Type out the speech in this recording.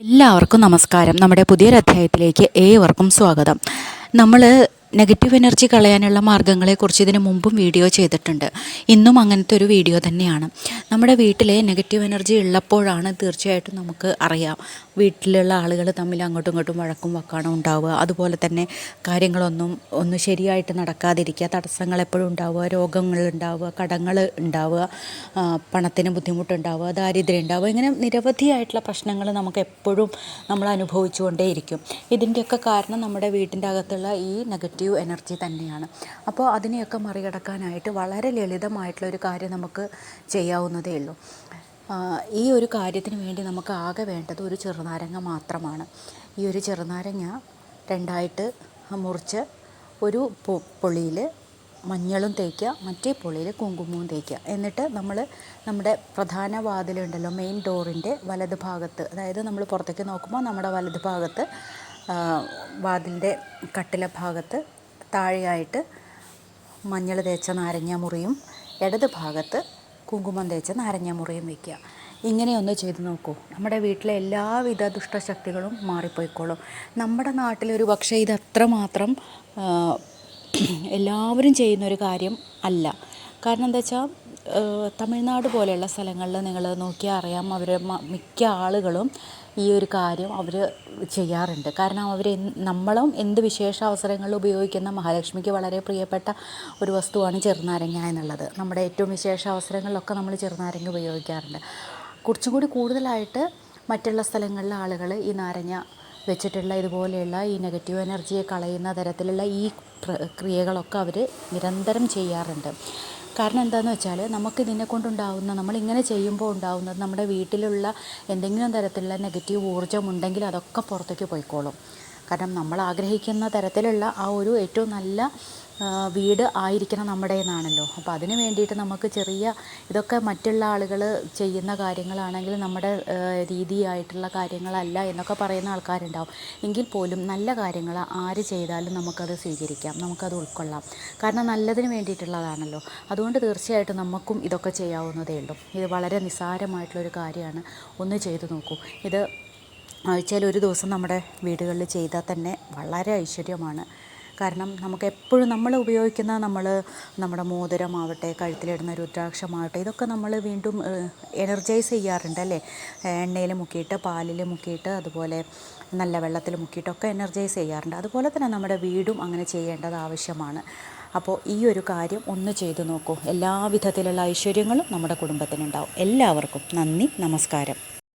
എല്ലാവർക്കും നമസ്കാരം. നമ്മുടെ പുതിയൊരു അധ്യായത്തിലേക്ക് ഏവർക്കും സ്വാഗതം. നമ്മൾ നെഗറ്റീവ് എനർജി കളയാനുള്ള മാർഗ്ഗങ്ങളെക്കുറിച്ച് ഇതിനു മുമ്പും വീഡിയോ ചെയ്തിട്ടുണ്ട്. ഇന്നും അങ്ങനത്തെ ഒരു വീഡിയോ തന്നെയാണ്. നമ്മുടെ വീട്ടിലെ നെഗറ്റീവ് എനർജി ഉള്ളപ്പോഴാണ് തീർച്ചയായിട്ടും നമുക്ക് അറിയാം വീട്ടിലുള്ള ആളുകൾ തമ്മിൽ അങ്ങോട്ടും ഇങ്ങോട്ടും വഴക്കും വക്കാണോ ഉണ്ടാവുക, അതുപോലെ തന്നെ കാര്യങ്ങളൊന്നും ശരിയായിട്ട് നടക്കാതിരിക്കുക, തടസ്സങ്ങൾ എപ്പോഴും ഉണ്ടാവുക, രോഗങ്ങൾ ഉണ്ടാവുക, കടങ്ങൾ ഉണ്ടാവുക, പണത്തിന് ബുദ്ധിമുട്ടുണ്ടാവുക, ദാരിദ്ര്യം ഉണ്ടാവുക, ഇങ്ങനെ നിരവധിയായിട്ടുള്ള പ്രശ്നങ്ങൾ നമുക്ക് എപ്പോഴും നമ്മൾ അനുഭവിച്ചുകൊണ്ടേയിരിക്കും. ഇതിൻ്റെയൊക്കെ കാരണം നമ്മുടെ വീട്ടിൻ്റെ അകത്തുള്ള ഈ നെഗറ്റീവ് എനർജി തന്നെയാണ്. അപ്പോൾ അതിനെയൊക്കെ മറികടക്കാനായിട്ട് വളരെ ലളിതമായിട്ടുള്ളൊരു കാര്യം നമുക്ക് ചെയ്യാവുന്നതേ ഉള്ളൂ. ഈ ഒരു കാര്യത്തിന് വേണ്ടി നമുക്ക് ആകെ വേണ്ടത് ഒരു ചെറുനാരങ്ങ മാത്രമാണ്. ഈ ഒരു ചെറുനാരങ്ങ രണ്ടായിട്ട് മുറിച്ച് ഒരു പൊളിയിൽ മഞ്ഞളും തേക്കുക, മറ്റേ പൊളിയിൽ കുങ്കുമവും തേക്കുക. എന്നിട്ട് നമ്മുടെ പ്രധാന വാതിലുണ്ടല്ലോ, മെയിൻ ഡോറിൻ്റെ വലത് ഭാഗത്ത്, അതായത് നമ്മൾ പുറത്തേക്ക് നോക്കുമ്പോൾ നമ്മുടെ വലത് ഭാഗത്ത് വാതിലിൻ്റെ കട്ടില ഭാഗത്ത് താഴെയായിട്ട് മഞ്ഞൾ തേച്ച നാരങ്ങ മുറിയും ഇടത് ഭാഗത്ത് കുങ്കുമം തേച്ച നാരങ്ങ മുറിയും വയ്ക്കുക. ഇങ്ങനെയൊന്ന് ചെയ്ത് നോക്കൂ. നമ്മുടെ വീട്ടിലെ എല്ലാവിധ ദുഷ്ടശക്തികളും മാറിപ്പോയിക്കോളും. നമ്മുടെ നാട്ടിലൊരു പക്ഷേ ഇത് അത്രമാത്രം എല്ലാവരും ചെയ്യുന്നൊരു കാര്യം അല്ല. കാരണം എന്താ വെച്ചാൽ തമിഴ്നാട് പോലെയുള്ള സ്ഥലങ്ങളിൽ നിങ്ങൾ നോക്കിയാൽ അറിയാം, അവർ മിക്ക ആളുകളും ഈ ഒരു കാര്യം അവർ ചെയ്യാറുണ്ട്. കാരണം നമ്മളും എന്ത് വിശേഷ അവസരങ്ങളിൽ ഉപയോഗിക്കുന്ന മഹാലക്ഷ്മിക്ക് വളരെ പ്രിയപ്പെട്ട ഒരു വസ്തുവാണ് ചെറുനാരങ്ങ എന്നുള്ളത്. നമ്മുടെ ഏറ്റവും വിശേഷ അവസരങ്ങളിലൊക്കെ നമ്മൾ ചെറുനാരങ്ങ ഉപയോഗിക്കാറുണ്ട്. കുറച്ചും കൂടി കൂടുതലായിട്ട് മറ്റുള്ള സ്ഥലങ്ങളിലെ ആളുകൾ ഈ നാരങ്ങ വെച്ചിട്ടുള്ള ഇതുപോലെയുള്ള ഈ നെഗറ്റീവ് എനർജിയെ കളയുന്ന തരത്തിലുള്ള ഈ ക്രിയകളൊക്കെ അവർ നിരന്തരം ചെയ്യാറുണ്ട്. കാരണം എന്താണെന്ന് വെച്ചാൽ നമുക്കിതിനെ കൊണ്ടുണ്ടാകുന്ന, നമ്മളിങ്ങനെ ചെയ്യുമ്പോൾ ഉണ്ടാകുന്നത്, നമ്മുടെ വീട്ടിലുള്ള എന്തെങ്കിലും തരത്തിലുള്ള നെഗറ്റീവ് ഊർജ്ജം ഉണ്ടെങ്കിൽ അതൊക്കെ പുറത്തേക്ക് പോയിക്കോളും. കാരണം നമ്മൾ ആഗ്രഹിക്കുന്ന തരത്തിലുള്ള ആ ഒരു ഏറ്റവും നല്ല വീട് ആയിരിക്കണം നമ്മുടേതെന്നാണല്ലോ. അപ്പോൾ അതിന് വേണ്ടിയിട്ട് നമുക്ക് ഇതൊക്കെ മറ്റുള്ള ആളുകൾ ചെയ്യുന്ന കാര്യങ്ങളാണെങ്കിൽ നമ്മുടെ രീതിയായിട്ടുള്ള കാര്യങ്ങളല്ല എന്നൊക്കെ പറയുന്ന ആൾക്കാരുണ്ടാവും. എങ്കിൽ പോലും നല്ല കാര്യങ്ങൾ ആര് ചെയ്താലും നമുക്കത് സ്വീകരിക്കാം, നമുക്കത് ഉൾക്കൊള്ളാം. കാരണം നല്ലതിന് വേണ്ടിയിട്ടുള്ളതാണല്ലോ. അതുകൊണ്ട് തീർച്ചയായിട്ടും നമുക്കും ഇതൊക്കെ ചെയ്യാവുന്നതേ ഉള്ളൂ. ഇത് വളരെ നിസ്സാരമായിട്ടുള്ളൊരു കാര്യമാണ്. ഒന്ന് ചെയ്തു നോക്കൂ. ഇത് ആഴ്ചയിൽ ഒരു ദിവസം നമ്മുടെ വീടുകളിൽ ചെയ്താൽ തന്നെ വളരെ ഐശ്വര്യമാണ്. കാരണം നമുക്ക് എപ്പോഴും നമ്മൾ ഉപയോഗിക്കുന്ന നമ്മുടെ മോതിരമാവട്ടെ, കഴുത്തിലിടുന്ന രുദ്രാക്ഷമാവട്ടെ, ഇതൊക്കെ നമ്മൾ വീണ്ടും എനർജൈസ് ചെയ്യാറുണ്ട് അല്ലേ. എണ്ണയിൽ മുക്കിയിട്ട്, പാലിൽ മുക്കിയിട്ട്, അതുപോലെ നല്ല വെള്ളത്തിൽ മുക്കിയിട്ടൊക്കെ എനർജൈസ് ചെയ്യാറുണ്ട്. അതുപോലെ തന്നെ നമ്മുടെ വീടും അങ്ങനെ ചെയ്യേണ്ടത് ആവശ്യമാണ്. അപ്പോൾ ഈ ഒരു കാര്യം ഒന്ന് ചെയ്തു നോക്കൂ. എല്ലാ വിധത്തിലുള്ള ഐശ്വര്യങ്ങളും നമ്മുടെ കുടുംബത്തിനുണ്ടാവും. എല്ലാവർക്കും നന്ദി, നമസ്കാരം.